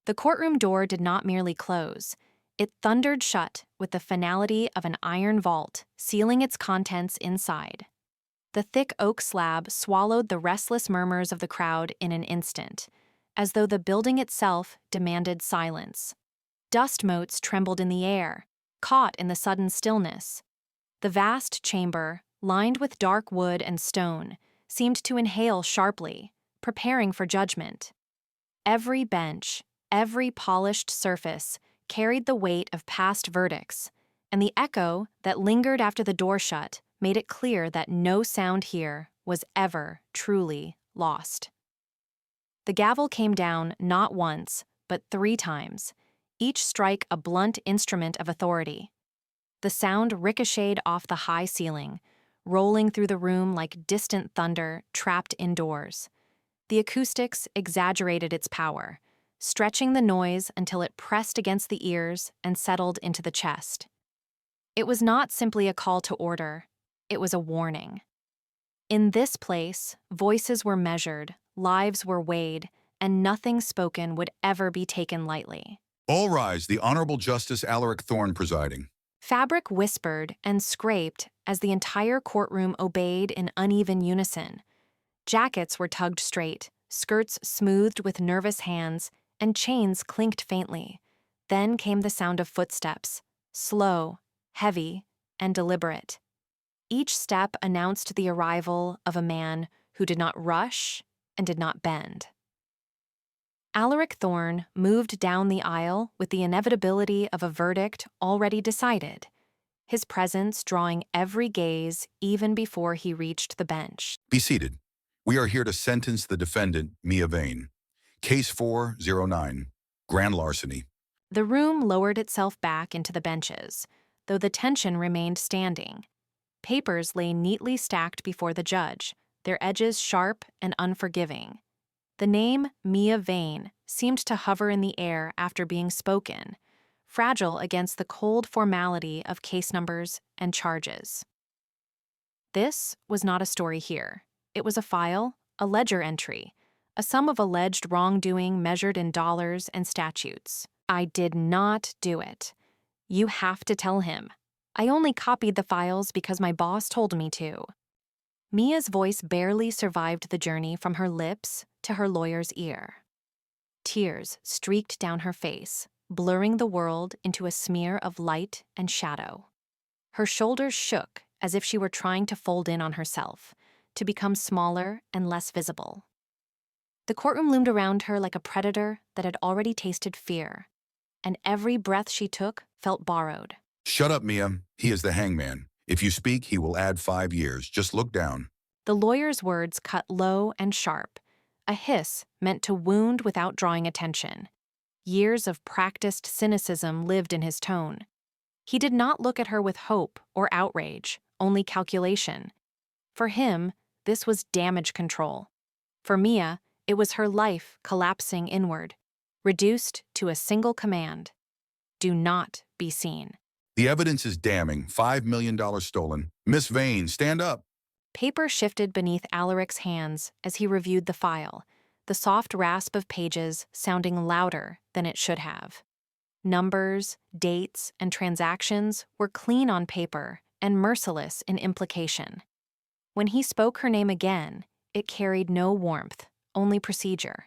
The courtroom door did not merely close. It thundered shut with the finality of an iron vault, sealing its contents inside. The thick oak slab swallowed the restless murmurs of the crowd in an instant, as though the building itself demanded silence. Dust motes trembled in the air, caught in the sudden stillness. The vast chamber, lined with dark wood and stone, seemed to inhale sharply, preparing for judgment. Every bench, every polished surface, carried the weight of past verdicts, and the echo that lingered after the door shut made it clear that no sound here was ever truly lost. The gavel came down not once, but 3 times, each strike a blunt instrument of authority. The sound ricocheted off the high ceiling, rolling through the room like distant thunder trapped indoors. The acoustics exaggerated its power, stretching the noise until it pressed against the ears and settled into the chest. It was not simply a call to order, it was a warning. In this place, voices were measured, lives were weighed, and nothing spoken would ever be taken lightly. All rise, the Honorable Justice Alaric Thorne presiding. Fabric whispered and scraped as the entire courtroom obeyed in uneven unison. Jackets were tugged straight, skirts smoothed with nervous hands, and chains clinked faintly. Then came the sound of footsteps, slow, heavy, and deliberate. Each step announced the arrival of a man who did not rush and did not bend. Alaric Thorne moved down the aisle with the inevitability of a verdict already decided, his presence drawing every gaze even before he reached the bench. Be seated. We are here to sentence the defendant, Mia Vane. Case 409, grand larceny. The room lowered itself back into the benches, though the tension remained standing. Papers lay neatly stacked before the judge, their edges sharp and unforgiving. The name Mia Vane seemed to hover in the air after being spoken, fragile against the cold formality of case numbers and charges. This was not a story here. It was a file, a ledger entry, a sum of alleged wrongdoing measured in dollars and statutes. I did not do it. You have to tell him. I only copied the files because my boss told me to. Mia's voice barely survived the journey from her lips to her lawyer's ear. Tears streaked down her face, blurring the world into a smear of light and shadow. Her shoulders shook as if she were trying to fold in on herself, to become smaller and less visible. The courtroom loomed around her like a predator that had already tasted fear, and every breath she took felt borrowed. Shut up, Mia. He is the hangman. If you speak, he will add 5 years. Just look down. The lawyer's words cut low and sharp, a hiss meant to wound without drawing attention. Years of practiced cynicism lived in his tone. He did not look at her with hope or outrage, only calculation. For him, this was damage control. For Mia, it was her life collapsing inward, reduced to a single command: do not be seen. The evidence is damning. $5 million stolen. Miss Vane, stand up. Paper shifted beneath Alaric's hands as he reviewed the file, the soft rasp of pages sounding louder than it should have. Numbers, dates, and transactions were clean on paper and merciless in implication. When he spoke her name again, it carried no warmth, only procedure.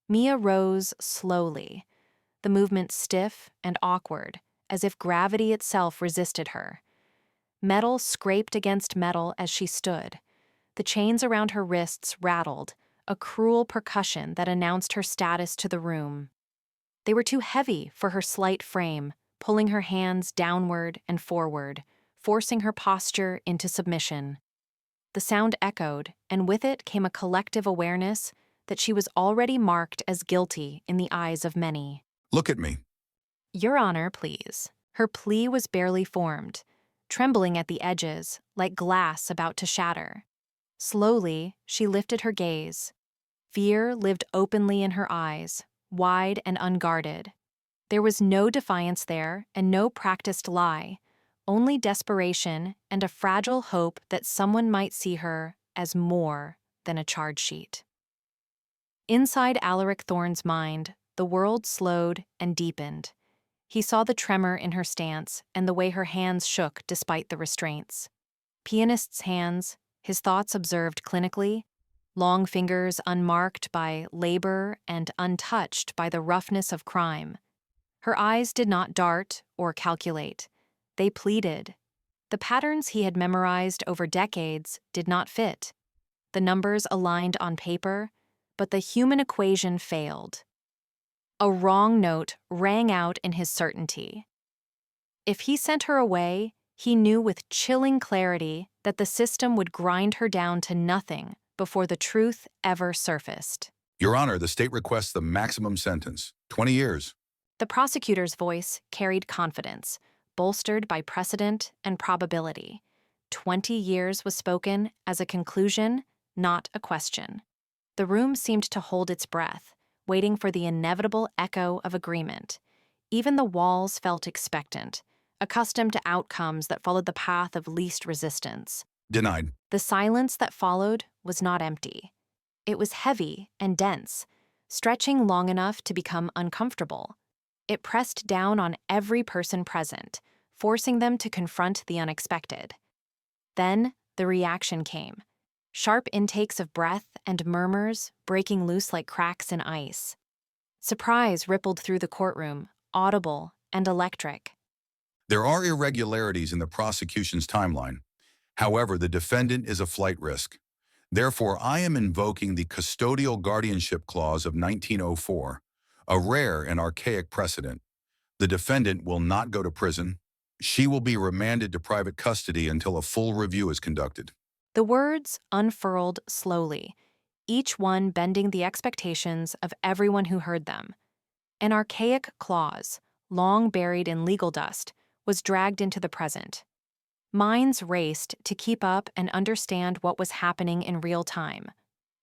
Mia rose slowly, the movement stiff and awkward, as if gravity itself resisted her. Metal scraped against metal as she stood. The chains around her wrists rattled, a cruel percussion that announced her status to the room. They were too heavy for her slight frame, pulling her hands downward and forward, forcing her posture into submission. The sound echoed, and with it came a collective awareness that she was already marked as guilty in the eyes of many. Look at me. Your Honor, please. Her plea was barely formed, trembling at the edges, like glass about to shatter. Slowly, she lifted her gaze. Fear lived openly in her eyes, wide and unguarded. There was no defiance there and no practiced lie, only desperation and a fragile hope that someone might see her as more than a charge sheet. Inside Alaric Thorne's mind, the world slowed and deepened. He saw the tremor in her stance and the way her hands shook despite the restraints. Pianist's hands, his thoughts observed clinically, long fingers unmarked by labor and untouched by the roughness of crime. Her eyes did not dart or calculate. They pleaded. The patterns he had memorized over decades did not fit. The numbers aligned on paper, but the human equation failed. A wrong note rang out in his certainty. If he sent her away, he knew with chilling clarity that the system would grind her down to nothing before the truth ever surfaced. Your Honor, the state requests the maximum sentence, 20 years. The prosecutor's voice carried confidence, bolstered by precedent and probability. 20 years was spoken as a conclusion, not a question. The room seemed to hold its breath, waiting for the inevitable echo of agreement. Even the walls felt expectant, accustomed to outcomes that followed the path of least resistance. Denied. The silence that followed was not empty. It was heavy and dense, stretching long enough to become uncomfortable. It pressed down on every person present, forcing them to confront the unexpected. Then the reaction came. Sharp intakes of breath and murmurs breaking loose like cracks in ice. Surprise rippled through the courtroom, audible and electric. There are irregularities in the prosecution's timeline. However, the defendant is a flight risk. Therefore, I am invoking the custodial guardianship clause of 1904, a rare and archaic precedent. The defendant will not go to prison. She will be remanded to private custody until a full review is conducted. The words unfurled slowly, each one bending the expectations of everyone who heard them. An archaic clause, long buried in legal dust, was dragged into the present. Minds raced to keep up and understand what was happening in real time.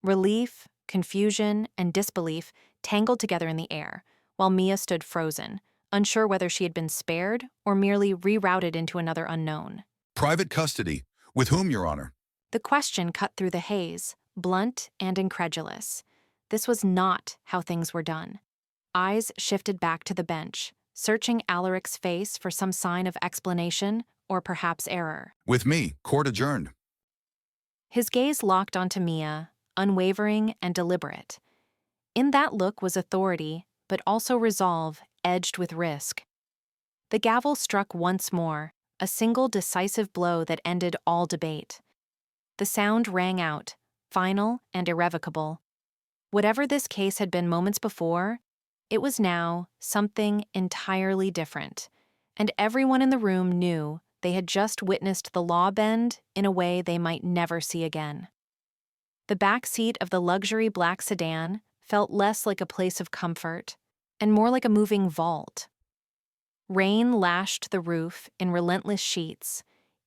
Relief, confusion, and disbelief tangled together in the air, while Mia stood frozen, unsure whether she had been spared or merely rerouted into another unknown. Private custody. With whom, Your Honor? The question cut through the haze, blunt and incredulous. This was not how things were done. Eyes shifted back to the bench, searching Alaric's face for some sign of explanation or perhaps error. With me. Court adjourned. His gaze locked onto Mia, unwavering and deliberate. In that look was authority, but also resolve, edged with risk. The gavel struck once more, a single decisive blow that ended all debate. The sound rang out, final and irrevocable. Whatever this case had been moments before, it was now something entirely different, and everyone in the room knew they had just witnessed the law bend in a way they might never see again. The back seat of the luxury black sedan felt less like a place of comfort and more like a moving vault. Rain lashed the roof in relentless sheets,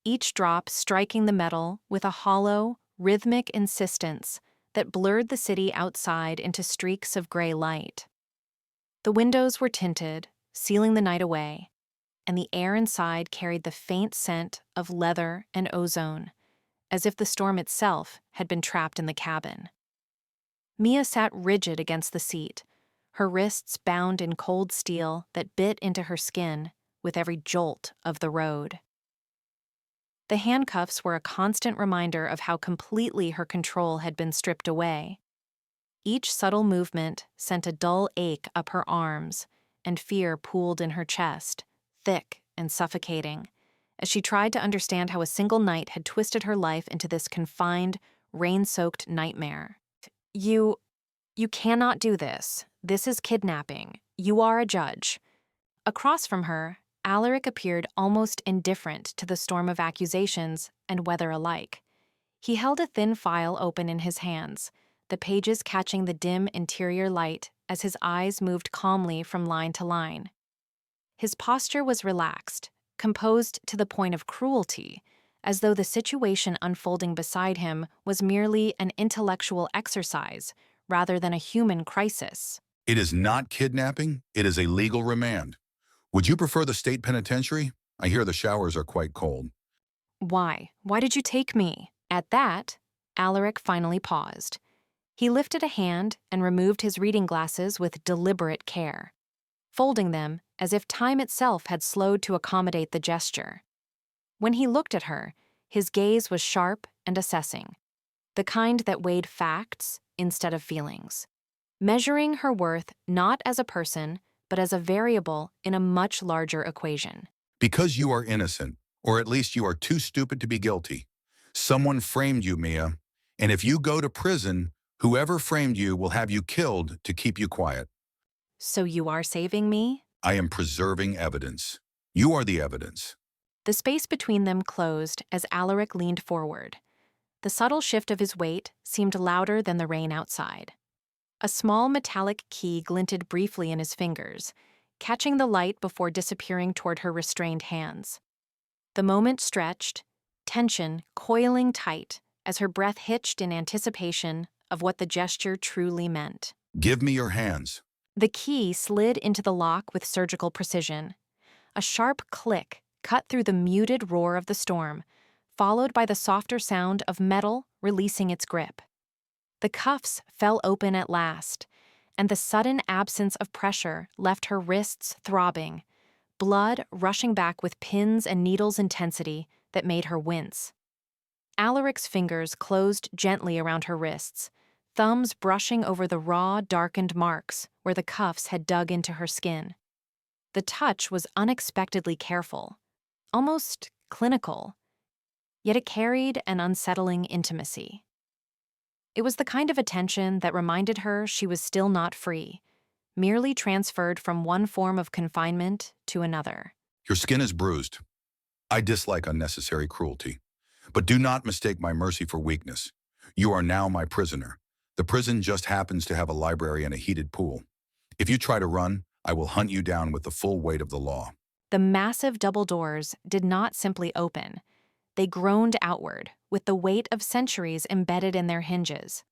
each drop striking the metal with a hollow, rhythmic insistence that blurred the city outside into streaks of gray light. The windows were tinted, sealing the night away, and the air inside carried the faint scent of leather and ozone, as if the storm itself had been trapped in the cabin. Mia sat rigid against the seat, her wrists bound in cold steel that bit into her skin with every jolt of the road. The handcuffs were a constant reminder of how completely her control had been stripped away. Each subtle movement sent a dull ache up her arms, and fear pooled in her chest, thick and suffocating, as she tried to understand how a single night had twisted her life into this confined, rain-soaked nightmare. You cannot do this. This is kidnapping. You are a judge. Across from her, Alaric appeared almost indifferent to the storm of accusations and weather alike. He held a thin file open in his hands, the pages catching the dim interior light as his eyes moved calmly from line to line. His posture was relaxed, composed to the point of cruelty, as though the situation unfolding beside him was merely an intellectual exercise rather than a human crisis. It is not kidnapping. It is a legal remand. Would you prefer the state penitentiary? I hear the showers are quite cold. Why? Why did you take me? At that, Alaric finally paused. He lifted a hand and removed his reading glasses with deliberate care, folding them as if time itself had slowed to accommodate the gesture. When he looked at her, his gaze was sharp and assessing, the kind that weighed facts instead of feelings, measuring her worth not as a person, but as a variable in a much larger equation. Because you are innocent, or at least you are too stupid to be guilty. Someone framed you, Mia, and if you go to prison, whoever framed you will have you killed to keep you quiet. So you are saving me? I am preserving evidence. You are the evidence. The space between them closed as Alaric leaned forward. The subtle shift of his weight seemed louder than the rain outside. A small metallic key glinted briefly in his fingers, catching the light before disappearing toward her restrained hands. The moment stretched, tension coiling tight as her breath hitched in anticipation of what the gesture truly meant. Give me your hands. The key slid into the lock with surgical precision. A sharp click cut through the muted roar of the storm, followed by the softer sound of metal releasing its grip. The cuffs fell open at last, and the sudden absence of pressure left her wrists throbbing, blood rushing back with pins and needles' intensity that made her wince. Alaric's fingers closed gently around her wrists, thumbs brushing over the raw, darkened marks where the cuffs had dug into her skin. The touch was unexpectedly careful, almost clinical, yet it carried an unsettling intimacy. It was the kind of attention that reminded her she was still not free, merely transferred from one form of confinement to another. Your skin is bruised. I dislike unnecessary cruelty. But do not mistake my mercy for weakness. You are now my prisoner. The prison just happens to have a library and a heated pool. If you try to run, I will hunt you down with the full weight of the law. The massive double doors did not simply open. They groaned outward, with the weight of centuries embedded in their hinges.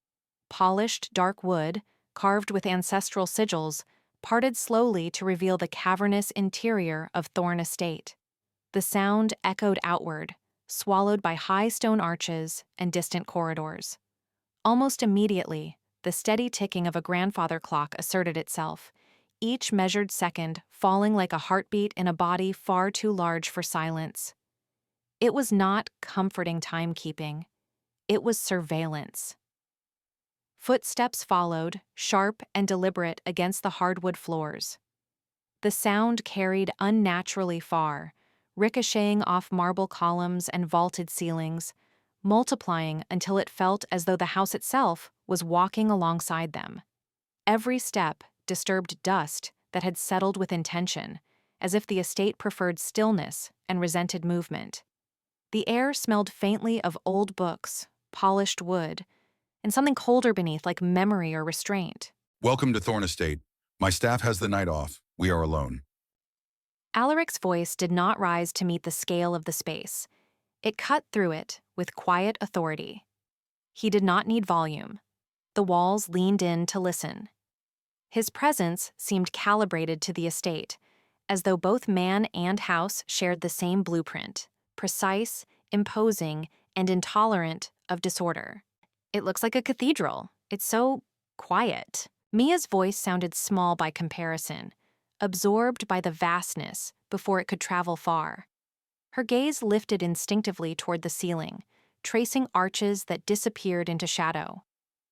Polished dark wood, carved with ancestral sigils, parted slowly to reveal the cavernous interior of Thorn Estate. The sound echoed outward, swallowed by high stone arches and distant corridors. Almost immediately, the steady ticking of a grandfather clock asserted itself, each measured second falling like a heartbeat in a body far too large for silence. It was not comforting timekeeping. It was surveillance. Footsteps followed, sharp and deliberate against the hardwood floors. The sound carried unnaturally far, ricocheting off marble columns and vaulted ceilings, multiplying until it felt as though the house itself was walking alongside them. Every step disturbed dust that had settled with intention, as if the estate preferred stillness and resented movement. The air smelled faintly of old books, polished wood, and something colder beneath like memory or restraint. Welcome to Thorn Estate. My staff has the night off. We are alone. Alaric's voice did not rise to meet the scale of the space. It cut through it with quiet authority. He did not need volume. The walls leaned in to listen. His presence seemed calibrated to the estate, as though both man and house shared the same blueprint, precise, imposing, and intolerant of disorder. It looks like a cathedral. It's so quiet. Mia's voice sounded small by comparison, absorbed by the vastness before it could travel far. Her gaze lifted instinctively toward the ceiling, tracing arches that disappeared into shadow.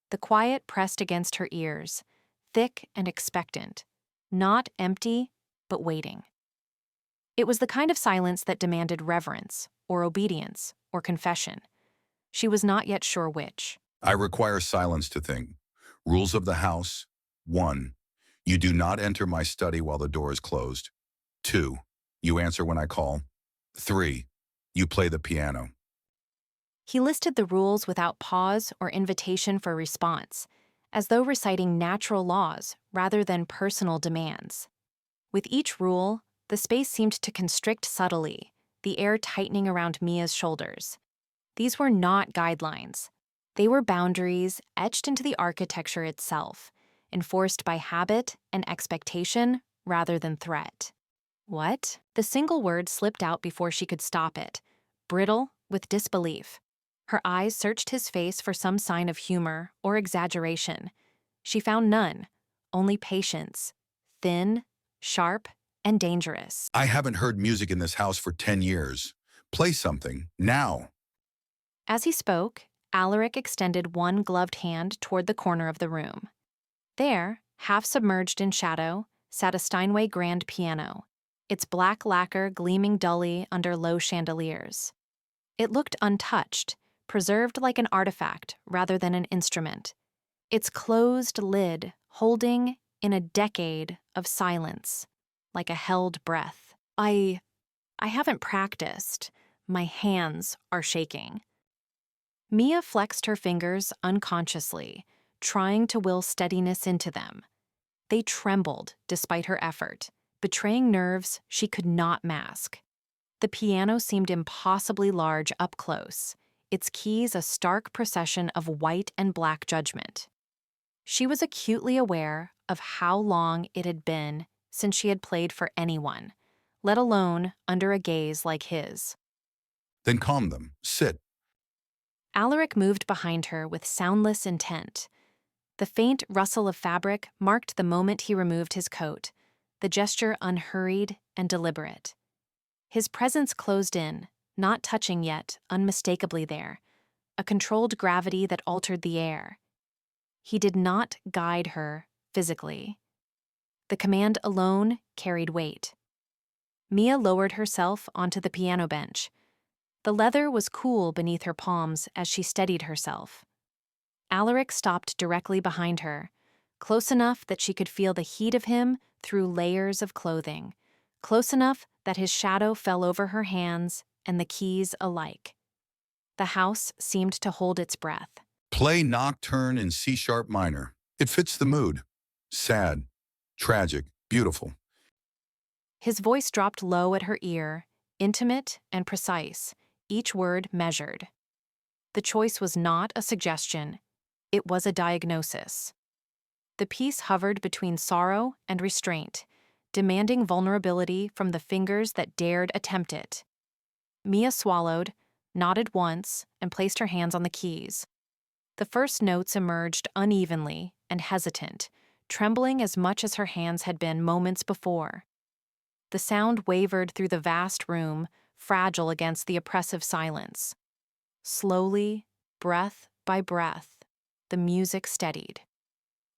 The quiet pressed against her ears, thick and expectant, not empty, but waiting. It was the kind of silence that demanded reverence, or obedience, or confession. She was not yet sure which. I require silence to think. Rules of the house. 1. You do not enter my study while the door is closed. 2. You answer when I call. 3. You play the piano. He listed the rules without pause or invitation for response, as though reciting natural laws rather than personal demands. With each rule, the space seemed to constrict subtly, the air tightening around Mia's shoulders. These were not guidelines. They were boundaries etched into the architecture itself, enforced by habit and expectation rather than threat. What? The single word slipped out before she could stop it, brittle with disbelief. Her eyes searched his face for some sign of humor or exaggeration. She found none, only patience, thin, sharp, and dangerous. I haven't heard music in this house for 10 years. Play something, now. As he spoke, Alaric extended one gloved hand toward the corner of the room. There, half submerged in shadow, sat a Steinway grand piano, its black lacquer gleaming dully under low chandeliers. It looked untouched, preserved like an artifact rather than an instrument, its closed lid holding in a decade of silence, like a held breath. I haven't practiced. My hands are shaking. Mia flexed her fingers unconsciously, trying to will steadiness into them. They trembled despite her effort, betraying nerves she could not mask. The piano seemed impossibly large up close, its keys a stark procession of white and black judgment. She was acutely aware of how long it had been since she had played for anyone, let alone under a gaze like his. Then calm them. Sit. Alaric moved behind her with soundless intent. The faint rustle of fabric marked the moment he removed his coat, the gesture unhurried and deliberate. His presence closed in, not touching yet, unmistakably there, a controlled gravity that altered the air. He did not guide her physically. The command alone carried weight. Mia lowered herself onto the piano bench. The leather was cool beneath her palms as she steadied herself. Alaric stopped directly behind her, close enough that she could feel the heat of him through layers of clothing, close enough that his shadow fell over her hands and the keys alike. The house seemed to hold its breath. Play Nocturne in C-sharp minor. It fits the mood. Sad, tragic, beautiful. His voice dropped low at her ear, intimate and precise, each word measured. The choice was not a suggestion, it was a diagnosis. The piece hovered between sorrow and restraint, demanding vulnerability from the fingers that dared attempt it. Mia swallowed, nodded once, and placed her hands on the keys. The first notes emerged unevenly and hesitant, trembling as much as her hands had been moments before. The sound wavered through the vast room, fragile against the oppressive silence. Slowly, breath by breath, the music steadied.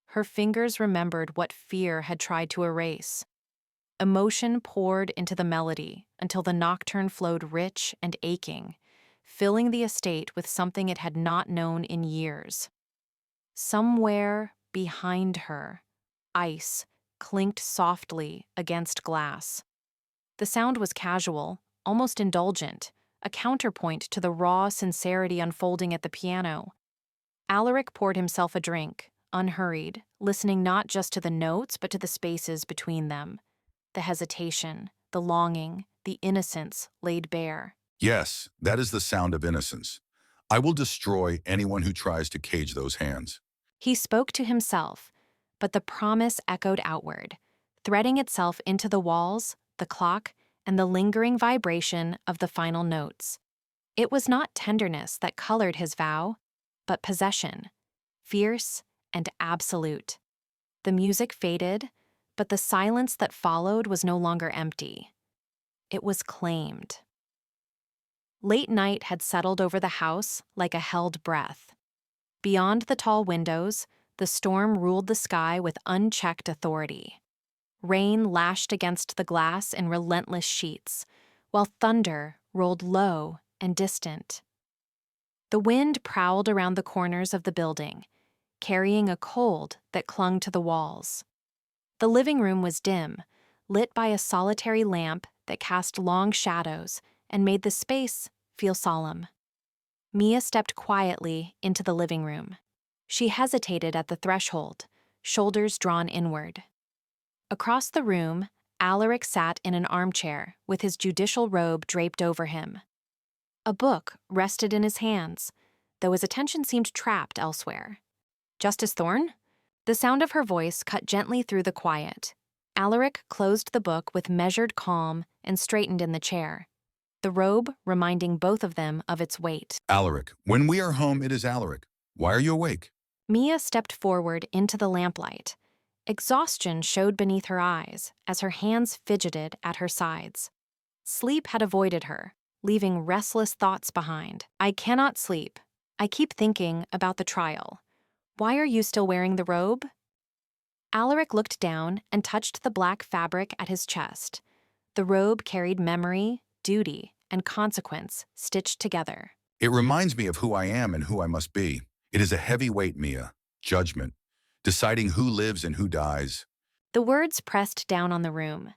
Her fingers remembered what fear had tried to erase. Emotion poured into the melody until the nocturne flowed rich and aching, filling the estate with something it had not known in years. Somewhere behind her, ice clinked softly against glass. The sound was casual, almost indulgent, a counterpoint to the raw sincerity unfolding at the piano. Alaric poured himself a drink, unhurried, listening not just to the notes but to the spaces between them. The hesitation, the longing, the innocence laid bare. Yes, that is the sound of innocence. I will destroy anyone who tries to cage those hands. He spoke to himself, but the promise echoed outward, threading itself into the walls, the clock, and the lingering vibration of the final notes. It was not tenderness that colored his vow, but possession, fierce and absolute. The music faded, but the silence that followed was no longer empty. It was claimed. Late night had settled over the house like a held breath. Beyond the tall windows, the storm ruled the sky with unchecked authority. Rain lashed against the glass in relentless sheets, while thunder rolled low and distant. The wind prowled around the corners of the building, carrying a cold that clung to the walls. The living room was dim, lit by a solitary lamp that cast long shadows and made the space feel solemn. Mia stepped quietly into the living room. She hesitated at the threshold, shoulders drawn inward. Across the room, Alaric sat in an armchair with his judicial robe draped over him. A book rested in his hands, though his attention seemed trapped elsewhere. "Justice Thorne?" The sound of her voice cut gently through the quiet. Alaric closed the book with measured calm and straightened in the chair. the robe reminding both of them of its weight. Alaric, when we are home, it is Alaric. Why are you awake? Mia stepped forward into the lamplight. Exhaustion showed beneath her eyes as her hands fidgeted at her sides. Sleep had avoided her, leaving restless thoughts behind. I cannot sleep. I keep thinking about the trial. Why are you still wearing the robe? Alaric looked down and touched the black fabric at his chest. The robe carried memory, duty, and consequence stitched together. It reminds me of who I am and who I must be. It is a heavy weight, Mia. Judgment. Deciding who lives and who dies. The words pressed down on the room.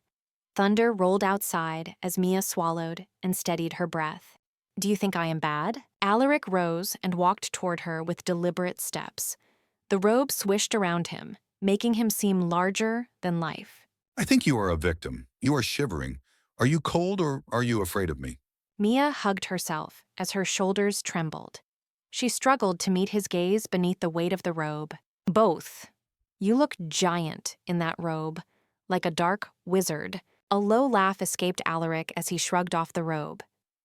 Thunder rolled outside as Mia swallowed and steadied her breath. Do you think I am bad? Alaric rose and walked toward her with deliberate steps. The robe swished around him, making him seem larger than life. I think you are a victim. You are shivering. Are you cold or are you afraid of me? Mia hugged herself as her shoulders trembled. She struggled to meet his gaze beneath the weight of the robe. Both. You look giant in that robe, like a dark wizard. A low laugh escaped Alaric as he shrugged off the robe.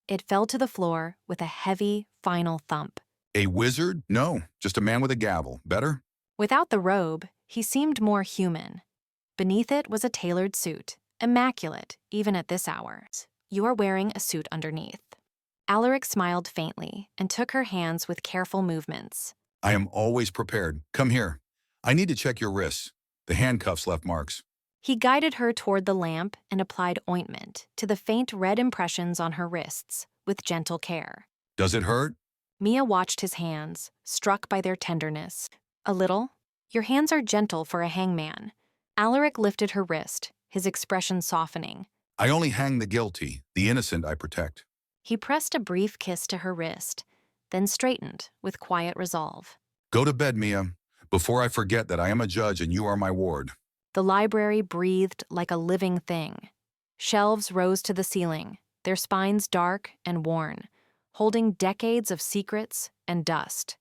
It fell to the floor with a heavy, final thump. A wizard? No, just a man with a gavel. Better? Without the robe, he seemed more human. Beneath it was a tailored suit, immaculate even at this hour. You are wearing a suit underneath. Alaric smiled faintly and took her hands with careful movements. I am always prepared. Come here. I need to check your wrists. The handcuffs left marks. He guided her toward the lamp and applied ointment to the faint red impressions on her wrists with gentle care. Does it hurt? Mia watched his hands, struck by their tenderness. A little. Your hands are gentle for a hangman. Alaric lifted her wrist, his expression softening. I only hang the guilty. The innocent I protect. He pressed a brief kiss to her wrist, then straightened with quiet resolve. Go to bed, Mia, before I forget that I am a judge and you are my ward. The library breathed like a living thing. Shelves rose to the ceiling, their spines dark and worn, holding decades of secrets and dust.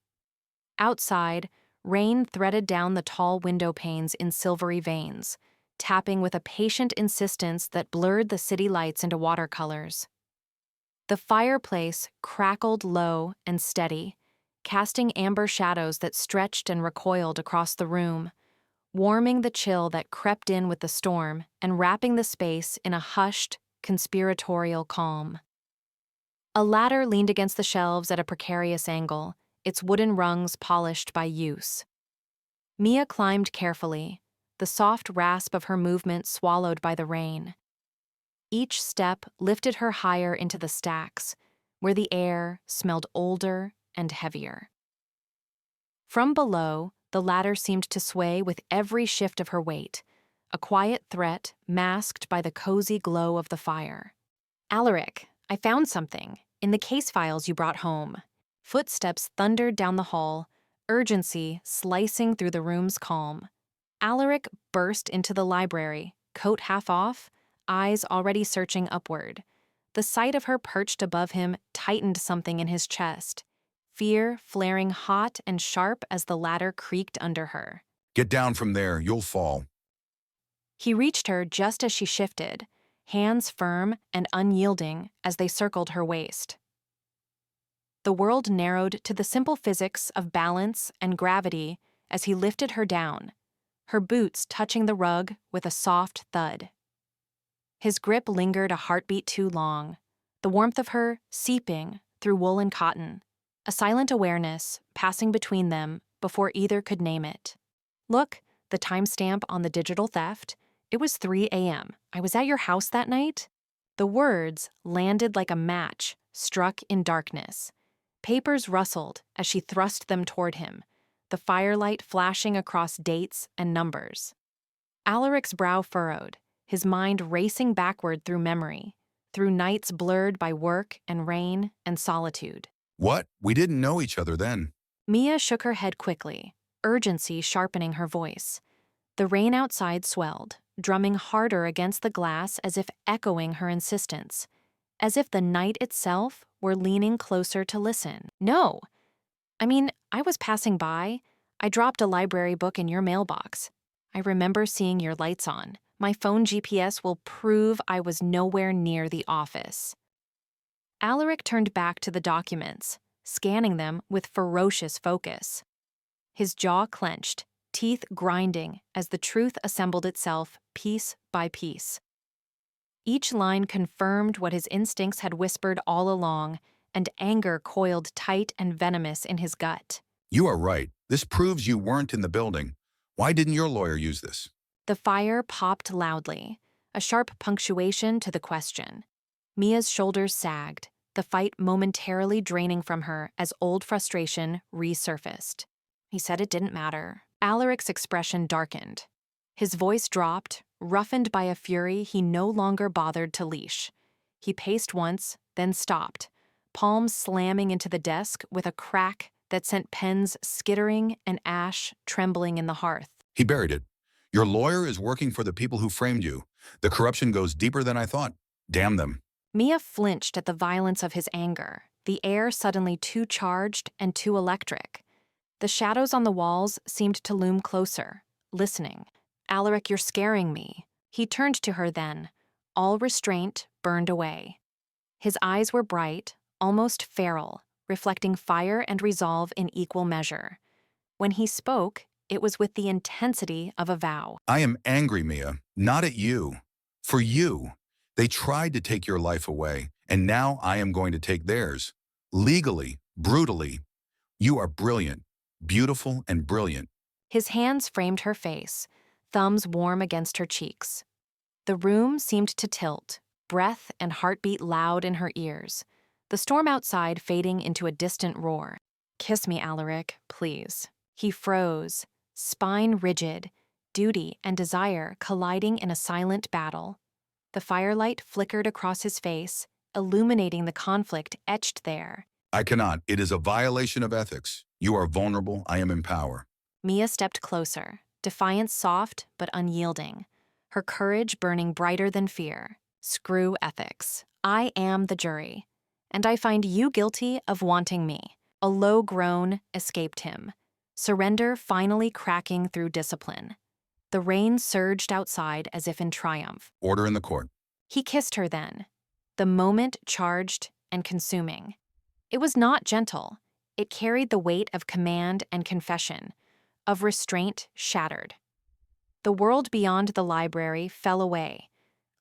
Outside, rain threaded down the tall window panes in silvery veins, tapping with a patient insistence that blurred the city lights into watercolors. The fireplace crackled low and steady, casting amber shadows that stretched and recoiled across the room, warming the chill that crept in with the storm and wrapping the space in a hushed, conspiratorial calm. A ladder leaned against the shelves at a precarious angle, its wooden rungs polished by use. Mia climbed carefully, the soft rasp of her movement swallowed by the rain. Each step lifted her higher into the stacks, where the air smelled older and heavier. From below, the ladder seemed to sway with every shift of her weight, a quiet threat masked by the cozy glow of the fire. Alaric, I found something in the case files you brought home. Footsteps thundered down the hall, urgency slicing through the room's calm. Alaric burst into the library, coat half off, eyes already searching upward. The sight of her perched above him tightened something in his chest, fear flaring hot and sharp as the ladder creaked under her. Get down from there, you'll fall. He reached her just as she shifted, hands firm and unyielding as they circled her waist. The world narrowed to the simple physics of balance and gravity as he lifted her down, her boots touching the rug with a soft thud. His grip lingered a heartbeat too long, the warmth of her seeping through wool and cotton, a silent awareness passing between them before either could name it. Look, the timestamp on the digital theft. It was 3 a.m. I was at your house that night. The words landed like a match struck in darkness. Papers rustled as she thrust them toward him, the firelight flashing across dates and numbers. Alaric's brow furrowed, his mind racing backward through memory, through nights blurred by work and rain and solitude. What? We didn't know each other then. Mia shook her head quickly, urgency sharpening her voice. The rain outside swelled, drumming harder against the glass as if echoing her insistence, as if the night itself were leaning closer to listen. No. I was passing by. I dropped a library book in your mailbox. I remember seeing your lights on. My phone GPS will prove I was nowhere near the office. Alaric turned back to the documents, scanning them with ferocious focus. His jaw clenched, teeth grinding as the truth assembled itself piece by piece. Each line confirmed what his instincts had whispered all along, and anger coiled tight and venomous in his gut. You are right. This proves you weren't in the building. Why didn't your lawyer use this? The fire popped loudly, a sharp punctuation to the question. Mia's shoulders sagged, the fight momentarily draining from her as old frustration resurfaced. He said it didn't matter. Alaric's expression darkened. His voice dropped, roughened by a fury he no longer bothered to leash. He paced once, then stopped, palms slamming into the desk with a crack that sent pens skittering and ash trembling in the hearth. He buried it. Your lawyer is working for the people who framed you. The corruption goes deeper than I thought. Damn them. Mia flinched at the violence of his anger, the air suddenly too charged and too electric. The shadows on the walls seemed to loom closer, listening. Alaric, you're scaring me. He turned to her then. All restraint burned away. His eyes were bright, almost feral, reflecting fire and resolve in equal measure. When he spoke, it was with the intensity of a vow. I am angry, Mia. Not at you. For you. They tried to take your life away, and now I am going to take theirs. Legally, brutally. You are brilliant, beautiful and brilliant. His hands framed her face, thumbs warm against her cheeks. The room seemed to tilt, breath and heartbeat loud in her ears, the storm outside fading into a distant roar. Kiss me, Alaric, please. He froze, spine rigid, duty and desire colliding in a silent battle. The firelight flickered across his face, illuminating the conflict etched there. I cannot. It is a violation of ethics. You are vulnerable. I am in power. Mia stepped closer, defiance soft but unyielding, her courage burning brighter than fear. Screw ethics. I am the jury, and I find you guilty of wanting me. A low groan escaped him, surrender finally cracking through discipline. The rain surged outside as if in triumph. Order in the court. He kissed her then, the moment charged and consuming. It was not gentle. It carried the weight of command and confession, of restraint shattered. The world beyond the library fell away,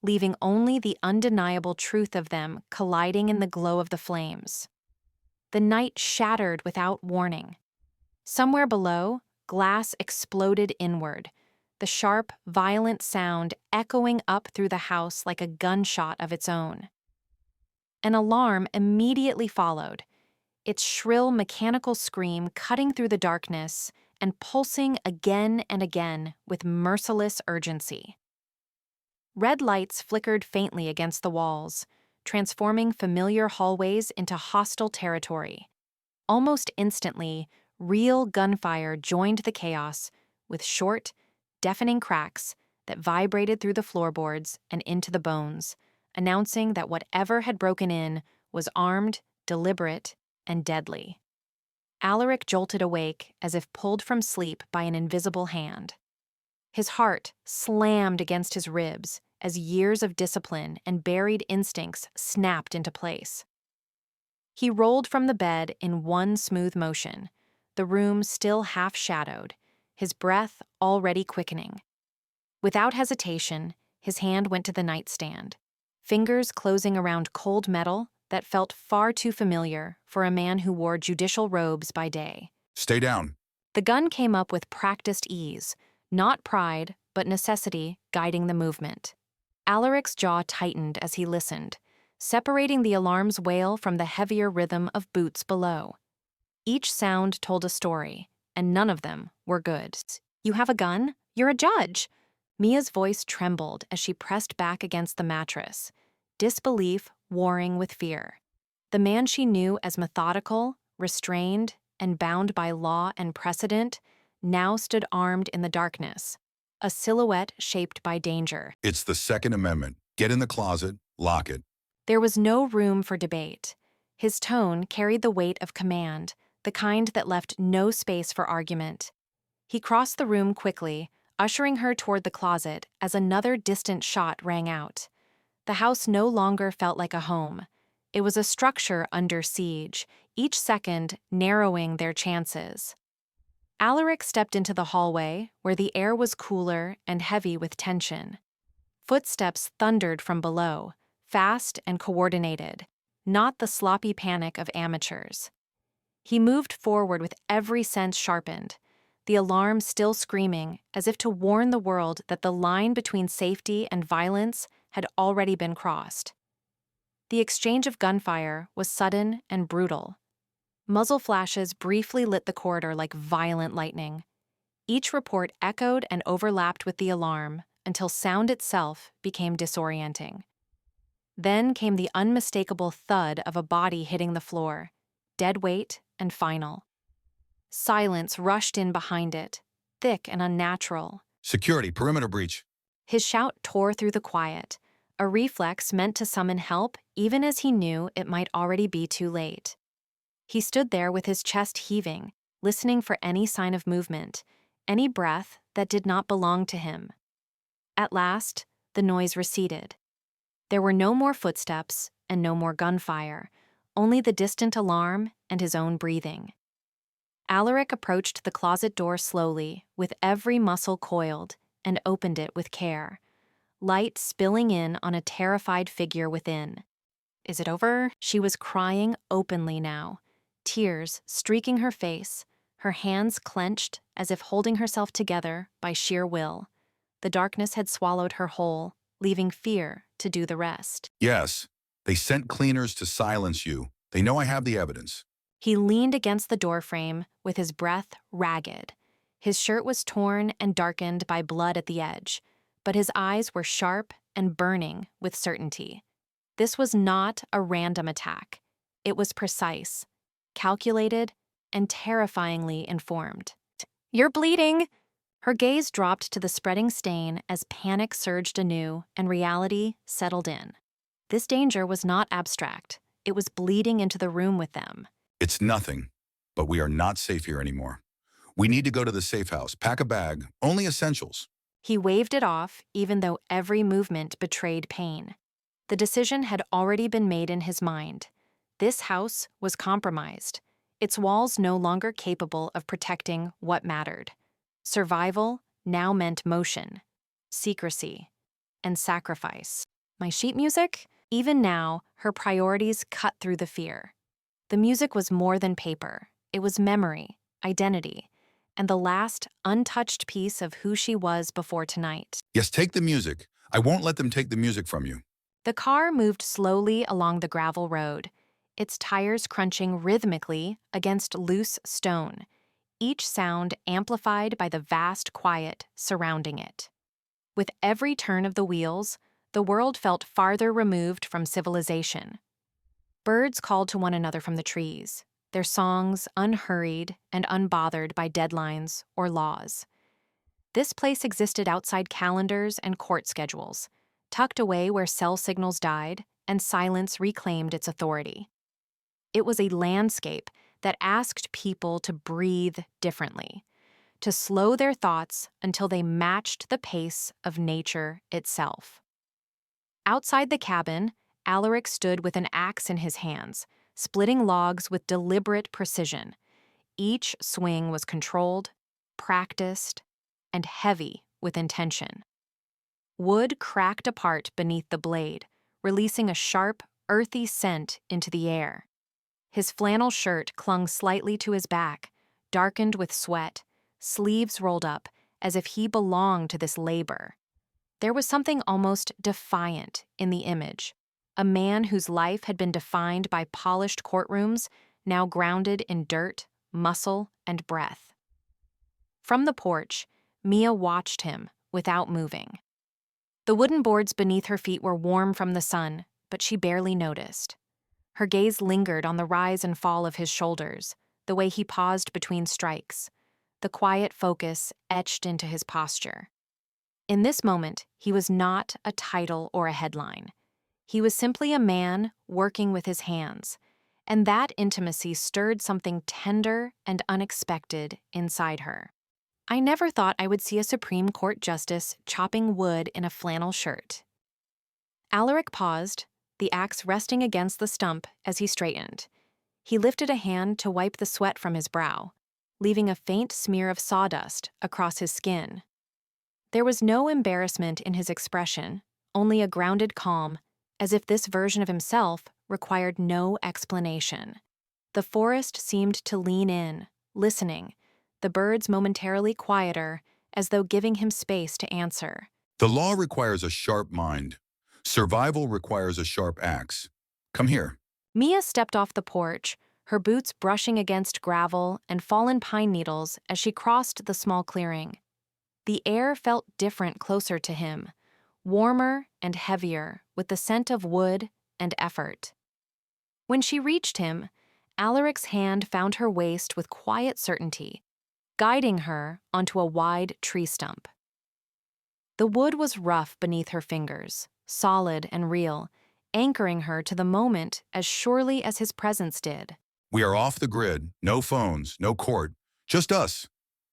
leaving only the undeniable truth of them colliding in the glow of the flames. The night shattered without warning. Somewhere below, glass exploded inward, the sharp, violent sound echoing up through the house like a gunshot of its own. An alarm immediately followed, its shrill mechanical scream cutting through the darkness and pulsing again and again with merciless urgency. Red lights flickered faintly against the walls, transforming familiar hallways into hostile territory. Almost instantly, real gunfire joined the chaos with short, deafening cracks that vibrated through the floorboards and into the bones, announcing that whatever had broken in was armed, deliberate, and deadly. Alaric jolted awake as if pulled from sleep by an invisible hand. His heart slammed against his ribs as years of discipline and buried instincts snapped into place. He rolled from the bed in one smooth motion, the room still half-shadowed, his breath already quickening. Without hesitation, his hand went to the nightstand, fingers closing around cold metal that felt far too familiar for a man who wore judicial robes by day. Stay down. The gun came up with practiced ease, not pride, but necessity guiding the movement. Alaric's jaw tightened as he listened, separating the alarm's wail from the heavier rhythm of boots below. Each sound told a story, and none of them were good. You have a gun? You're a judge. Mia's voice trembled as she pressed back against the mattress, disbelief warring with fear. The man she knew as methodical, restrained, and bound by law and precedent now stood armed in the darkness, a silhouette shaped by danger. It's the Second Amendment. Get in the closet, lock it. There was no room for debate. His tone carried the weight of command, the kind that left no space for argument. He crossed the room quickly, ushering her toward the closet as another distant shot rang out. The house no longer felt like a home. It was a structure under siege, each second narrowing their chances. Alaric stepped into the hallway, where the air was cooler and heavy with tension. Footsteps thundered from below, fast and coordinated, not the sloppy panic of amateurs. He moved forward with every sense sharpened, the alarm still screaming as if to warn the world that the line between safety and violence had already been crossed. The exchange of gunfire was sudden and brutal. Muzzle flashes briefly lit the corridor like violent lightning. Each report echoed and overlapped with the alarm until sound itself became disorienting. Then came the unmistakable thud of a body hitting the floor, dead weight and final. Silence rushed in behind it, thick and unnatural. Security, perimeter breach. His shout tore through the quiet, a reflex meant to summon help even as he knew it might already be too late. He stood there with his chest heaving, listening for any sign of movement, any breath that did not belong to him. At last, the noise receded. There were no more footsteps and no more gunfire, only the distant alarm and his own breathing. Alaric approached the closet door slowly, with every muscle coiled, and opened it with care, light spilling in on a terrified figure within. "Is it over?" She was crying openly now, tears streaking her face, her hands clenched as if holding herself together by sheer will. The darkness had swallowed her whole, leaving fear to do the rest. Yes, they sent cleaners to silence you. They know I have the evidence. He leaned against the doorframe, with his breath ragged. His shirt was torn and darkened by blood at the edge, but his eyes were sharp and burning with certainty. This was not a random attack. It was precise, calculated, and terrifyingly informed. "You're bleeding!" Her gaze dropped to the spreading stain as panic surged anew and reality settled in. This danger was not abstract. It was bleeding into the room with them. It's nothing, but we are not safe here anymore. We need to go to the safe house, pack a bag, only essentials. He waved it off, even though every movement betrayed pain. The decision had already been made in his mind. This house was compromised, its walls no longer capable of protecting what mattered. Survival now meant motion, secrecy, and sacrifice. My sheet music? Even now, her priorities cut through the fear. The music was more than paper. It was memory, identity, and the last untouched piece of who she was before tonight. Yes, take the music. I won't let them take the music from you. The car moved slowly along the gravel road, its tires crunching rhythmically against loose stone, each sound amplified by the vast quiet surrounding it. With every turn of the wheels, the world felt farther removed from civilization. Birds called to one another from the trees, their songs unhurried and unbothered by deadlines or laws. This place existed outside calendars and court schedules, tucked away where cell signals died and silence reclaimed its authority. It was a landscape that asked people to breathe differently, to slow their thoughts until they matched the pace of nature itself. Outside the cabin, Alaric stood with an axe in his hands, splitting logs with deliberate precision. Each swing was controlled, practiced, and heavy with intention. Wood cracked apart beneath the blade, releasing a sharp, earthy scent into the air. His flannel shirt clung slightly to his back, darkened with sweat, sleeves rolled up, as if he belonged to this labor. There was something almost defiant in the image. A man whose life had been defined by polished courtrooms, now grounded in dirt, muscle, and breath. From the porch, Mia watched him without moving. The wooden boards beneath her feet were warm from the sun, but she barely noticed. Her gaze lingered on the rise and fall of his shoulders, the way he paused between strikes, the quiet focus etched into his posture. In this moment, he was not a title or a headline. He was simply a man working with his hands, and that intimacy stirred something tender and unexpected inside her. "I never thought I would see a Supreme Court justice chopping wood in a flannel shirt." Alaric paused, the axe resting against the stump as he straightened. He lifted a hand to wipe the sweat from his brow, leaving a faint smear of sawdust across his skin. There was no embarrassment in his expression, only a grounded calm, as if this version of himself required no explanation. The forest seemed to lean in, listening, the birds momentarily quieter, as though giving him space to answer. The law requires a sharp mind. Survival requires a sharp axe. Come here. Mia stepped off the porch, her boots brushing against gravel and fallen pine needles as she crossed the small clearing. The air felt different closer to him, warmer and heavier, with the scent of wood and effort. When she reached him, Alaric's hand found her waist with quiet certainty, guiding her onto a wide tree stump. The wood was rough beneath her fingers, solid and real, anchoring her to the moment as surely as his presence did. We are off the grid, no phones, no court, just us.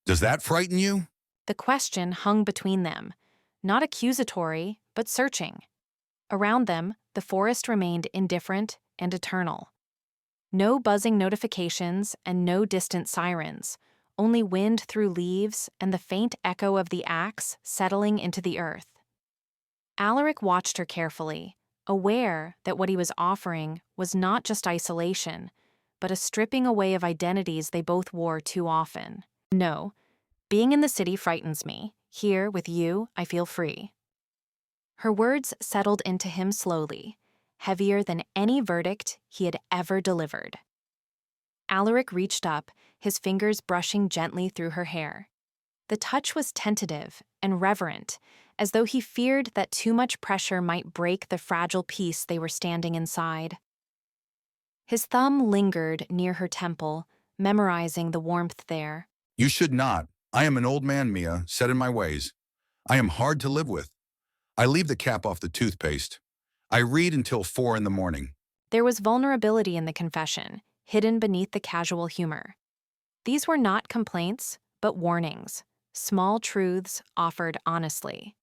Does that frighten you? The question hung between them, not accusatory, but searching. Around them, the forest remained indifferent and eternal. No buzzing notifications and no distant sirens, only wind through leaves and the faint echo of the axe settling into the earth. Alaric watched her carefully, aware that what he was offering was not just isolation, but a stripping away of identities they both wore too often. No, being in the city frightens me. Here, with you, I feel free. Her words settled into him slowly, heavier than any verdict he had ever delivered. Alaric reached up, his fingers brushing gently through her hair. The touch was tentative and reverent, as though he feared that too much pressure might break the fragile peace they were standing inside. His thumb lingered near her temple, memorizing the warmth there. You should not. I am an old man, Mia, set in my ways. I am hard to live with. I leave the cap off the toothpaste. I read until 4 in the morning. There was vulnerability in the confession, hidden beneath the casual humor. These were not complaints, but warnings, small truths offered honestly.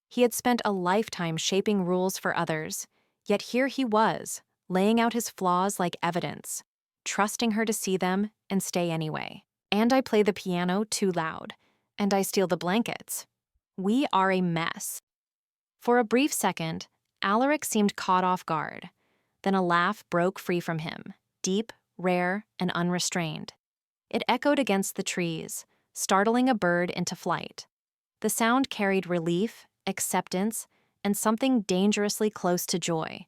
He had spent a lifetime shaping rules for others, yet here he was, laying out his flaws like evidence, trusting her to see them and stay anyway. And I play the piano too loud, and I steal the blankets. We are a mess. For a brief second, Alaric seemed caught off guard. Then a laugh broke free from him, deep, rare, and unrestrained. It echoed against the trees, startling a bird into flight. The sound carried relief, acceptance, and something dangerously close to joy,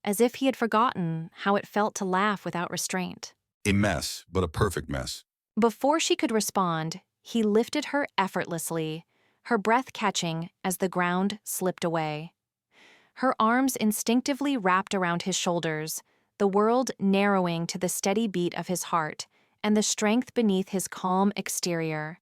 as if he had forgotten how it felt to laugh without restraint. A mess, but a perfect mess. Before she could respond, he lifted her effortlessly, her breath catching as the ground slipped away. Her arms instinctively wrapped around his shoulders, the world narrowing to the steady beat of his heart and the strength beneath his calm exterior.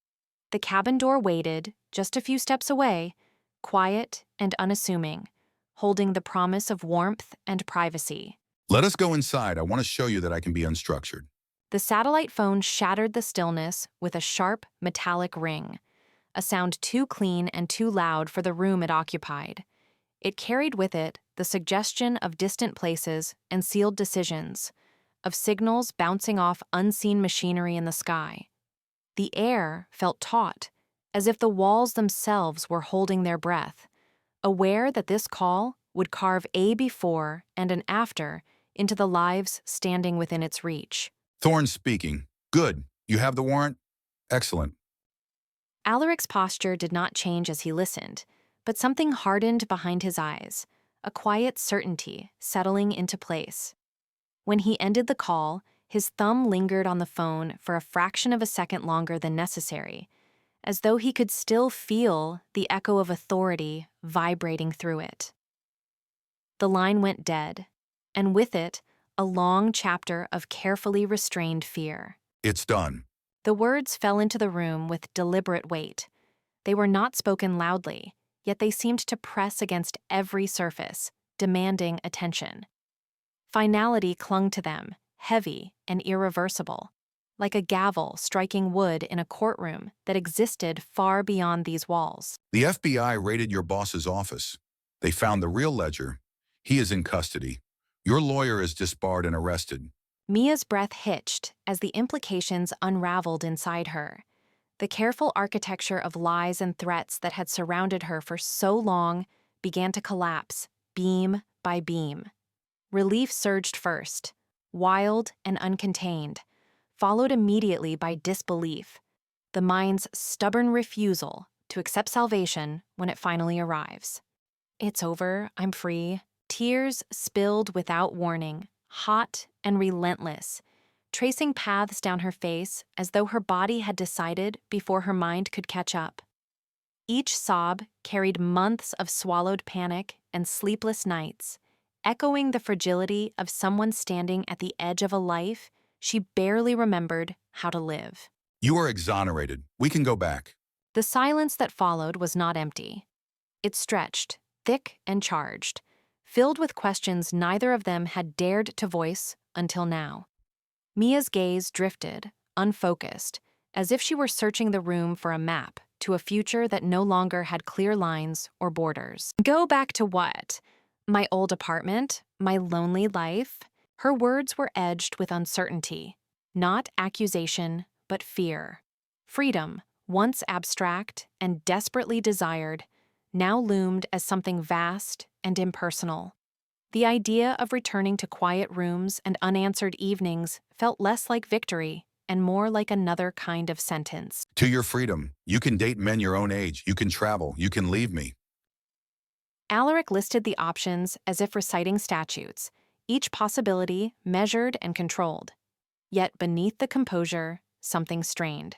The cabin door waited, just a few steps away, quiet and unassuming, holding the promise of warmth and privacy. Let us go inside. I want to show you that I can be unstructured. The satellite phone shattered the stillness with a sharp, metallic ring, a sound too clean and too loud for the room it occupied. It carried with it the suggestion of distant places and sealed decisions, of signals bouncing off unseen machinery in the sky. The air felt taut, as if the walls themselves were holding their breath, aware that this call would carve a before and an after into the lives standing within its reach. Thorne speaking. Good. You have the warrant? Excellent. Alaric's posture did not change as he listened, but something hardened behind his eyes, a quiet certainty settling into place. When he ended the call, his thumb lingered on the phone for a fraction of a second longer than necessary, as though he could still feel the echo of authority vibrating through it. The line went dead, and with it, a long chapter of carefully restrained fear. It's done. The words fell into the room with deliberate weight. They were not spoken loudly, yet they seemed to press against every surface, demanding attention. Finality clung to them, heavy and irreversible, like a gavel striking wood in a courtroom that existed far beyond these walls. The FBI raided your boss's office. They found the real ledger. He is in custody. Your lawyer is disbarred and arrested. Mia's breath hitched as the implications unraveled inside her. The careful architecture of lies and threats that had surrounded her for so long began to collapse, beam by beam. Relief surged first, wild and uncontained, followed immediately by disbelief, the mind's stubborn refusal to accept salvation when it finally arrives. It's over, I'm free. Tears spilled without warning, hot and relentless, tracing paths down her face as though her body had decided before her mind could catch up. Each sob carried months of swallowed panic and sleepless nights, echoing the fragility of someone standing at the edge of a life she barely remembered how to live. You are exonerated. We can go back. The silence that followed was not empty. It stretched, thick and charged, filled with questions neither of them had dared to voice until now. Mia's gaze drifted, unfocused, as if she were searching the room for a map to a future that no longer had clear lines or borders. Go back to what? My old apartment? My lonely life? Her words were edged with uncertainty, not accusation, but fear. Freedom, once abstract and desperately desired, now loomed as something vast and impersonal. The idea of returning to quiet rooms and unanswered evenings felt less like victory and more like another kind of sentence. To your freedom. You can date men your own age. You can travel. You can leave me. Alaric listed the options as if reciting statutes, each possibility measured and controlled. Yet beneath the composure, something strained.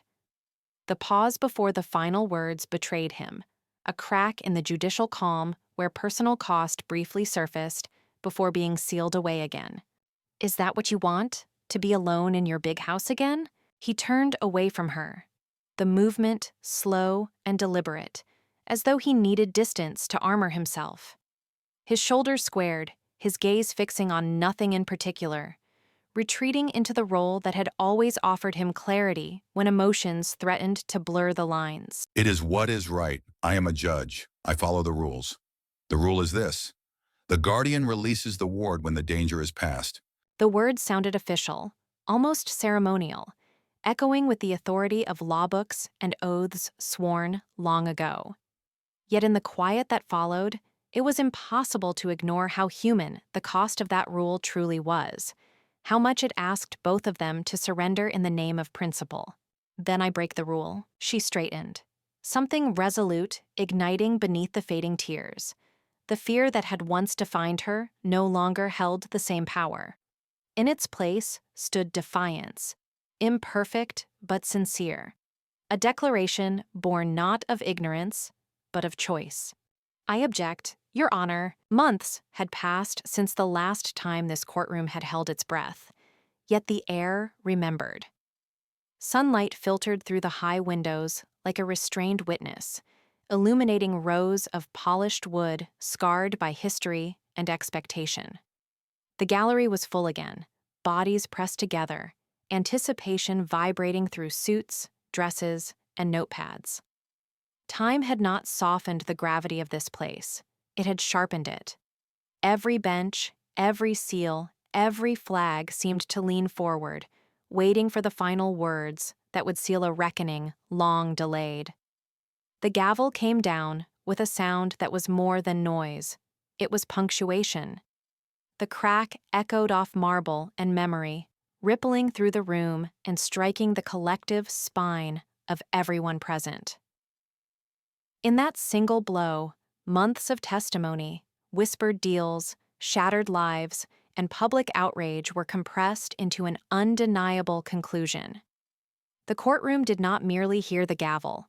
The pause before the final words betrayed him, a crack in the judicial calm where personal cost briefly surfaced before being sealed away again. Is that what you want? To be alone in your big house again? He turned away from her, the movement slow and deliberate, as though he needed distance to armor himself. His shoulders squared, his gaze fixing on nothing in particular, retreating into the role that had always offered him clarity when emotions threatened to blur the lines. It is what is right. I am a judge. I follow the rules. The rule is this. The guardian releases the ward when the danger is past. The words sounded official, almost ceremonial, echoing with the authority of law books and oaths sworn long ago. Yet in the quiet that followed, it was impossible to ignore how human the cost of that rule truly was, how much it asked both of them to surrender in the name of principle. Then I break the rule, she straightened, something resolute igniting beneath the fading tears. The fear that had once defined her no longer held the same power. In its place stood defiance, imperfect but sincere, a declaration born not of ignorance, but of choice. I object, Your Honor. Months had passed since the last time this courtroom had held its breath, yet the air remembered. Sunlight filtered through the high windows like a restrained witness, illuminating rows of polished wood scarred by history and expectation. The gallery was full again, bodies pressed together, anticipation vibrating through suits, dresses, and notepads. Time had not softened the gravity of this place. It had sharpened it. Every bench, every seal, every flag seemed to lean forward, waiting for the final words that would seal a reckoning long delayed. The gavel came down with a sound that was more than noise. It was punctuation. The crack echoed off marble and memory, rippling through the room and striking the collective spine of everyone present. In that single blow, months of testimony, whispered deals, shattered lives, and public outrage were compressed into an undeniable conclusion. The courtroom did not merely hear the gavel.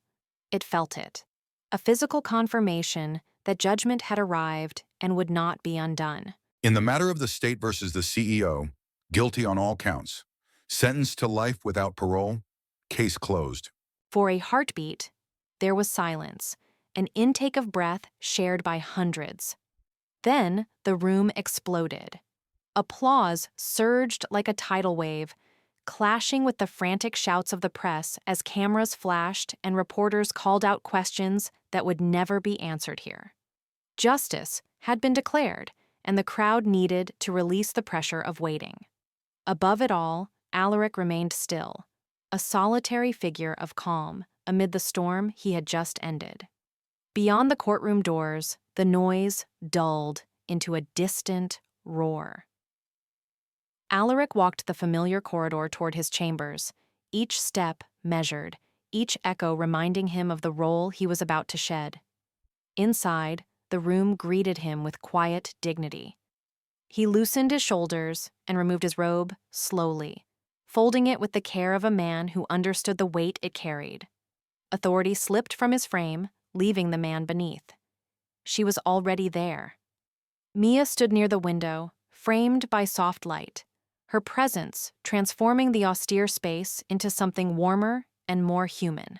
It felt it, a physical confirmation that judgment had arrived and would not be undone. In the matter of the state versus the CEO, guilty on all counts. Sentenced to life without parole. Case closed. For a heartbeat, there was silence, an intake of breath shared by hundreds. Then the room exploded. Applause surged like a tidal wave, clashing with the frantic shouts of the press as cameras flashed and reporters called out questions that would never be answered here. Justice had been declared, and the crowd needed to release the pressure of waiting. Above it all, Alaric remained still, a solitary figure of calm amid the storm he had just ended. Beyond the courtroom doors, the noise dulled into a distant roar. Alaric walked the familiar corridor toward his chambers, each step measured, each echo reminding him of the role he was about to shed. Inside, the room greeted him with quiet dignity. He loosened his shoulders and removed his robe slowly, folding it with the care of a man who understood the weight it carried. Authority slipped from his frame, leaving the man beneath. She was already there. Mia stood near the window, framed by soft light, her presence transforming the austere space into something warmer and more human.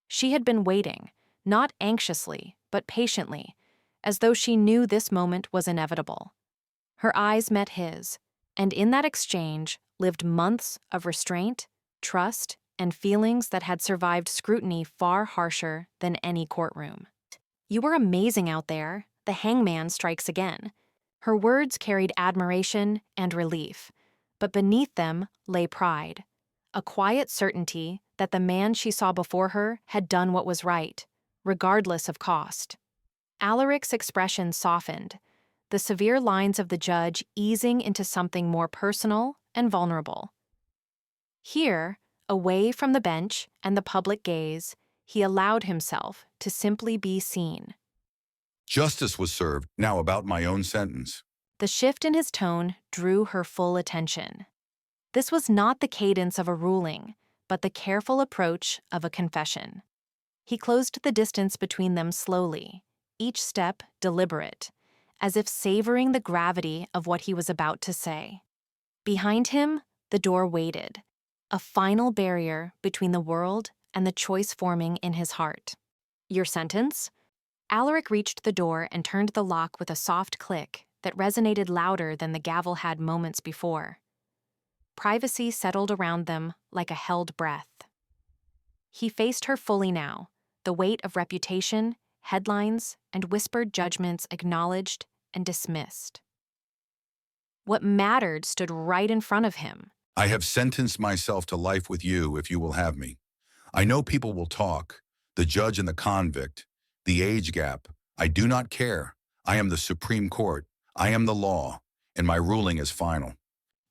She had been waiting, not anxiously, but patiently, as though she knew this moment was inevitable. Her eyes met his, and in that exchange lived months of restraint, trust, and feelings that had survived scrutiny far harsher than any courtroom. "You were amazing out there. The hangman strikes again." Her words carried admiration and relief, but beneath them lay pride, a quiet certainty that the man she saw before her had done what was right, regardless of cost. Alaric's expression softened, the severe lines of the judge easing into something more personal and vulnerable. Here, away from the bench and the public gaze, he allowed himself to simply be seen. Justice was served, now about my own sentence. The shift in his tone drew her full attention. This was not the cadence of a ruling, but the careful approach of a confession. He closed the distance between them slowly, each step deliberate, as if savoring the gravity of what he was about to say. Behind him, the door waited, a final barrier between the world and the choice forming in his heart. "Your sentence?" Alaric reached the door and turned the lock with a soft click that resonated louder than the gavel had moments before. Privacy settled around them like a held breath. He faced her fully now, the weight of reputation, headlines, and whispered judgments acknowledged and dismissed. What mattered stood right in front of him. I have sentenced myself to life with you if you will have me. I know people will talk, the judge and the convict, the age gap. I do not care. I am the Supreme Court. I am the law, and my ruling is final.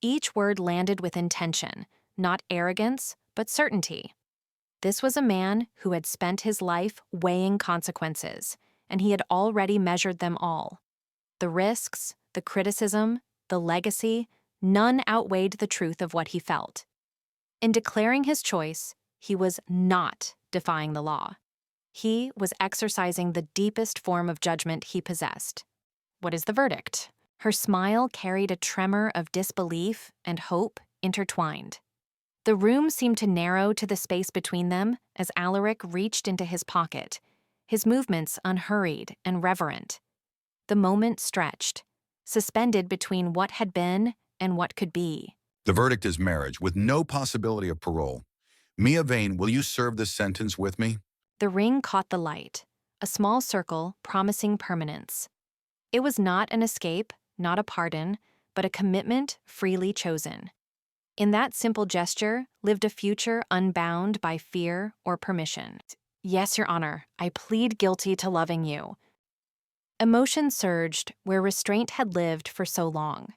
Each word landed with intention, not arrogance, but certainty. This was a man who had spent his life weighing consequences, and he had already measured them all. The risks, the criticism, the legacy, none outweighed the truth of what he felt. In declaring his choice, he was not defying the law. He was exercising the deepest form of judgment he possessed. "What is the verdict?" Her smile carried a tremor of disbelief and hope intertwined. The room seemed to narrow to the space between them as Alaric reached into his pocket, his movements unhurried and reverent. The moment stretched, suspended between what had been and what could be. The verdict is marriage, with no possibility of parole. Mia Vane, will you serve this sentence with me? The ring caught the light, a small circle promising permanence. It was not an escape, not a pardon, but a commitment freely chosen. In that simple gesture lived a future unbound by fear or permission. "Yes, Your Honor, I plead guilty to loving you." Emotion surged where restraint had lived for so long.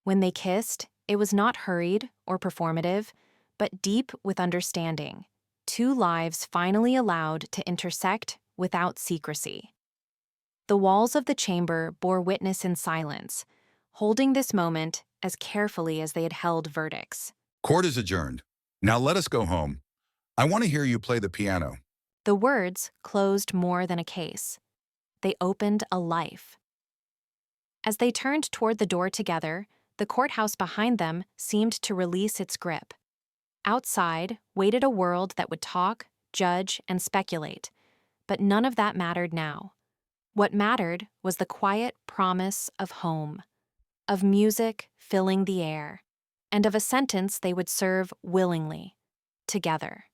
When they kissed, it was not hurried or performative, but deep with understanding. Two lives finally allowed to intersect without secrecy. The walls of the chamber bore witness in silence, holding this moment as carefully as they had held verdicts. Court is adjourned. Now let us go home. I want to hear you play the piano. The words closed more than a case. They opened a life. As they turned toward the door together, the courthouse behind them seemed to release its grip. Outside waited a world that would talk, judge, and speculate, but none of that mattered now. What mattered was the quiet promise of home, of music filling the air, and of a sentence they would serve willingly, together.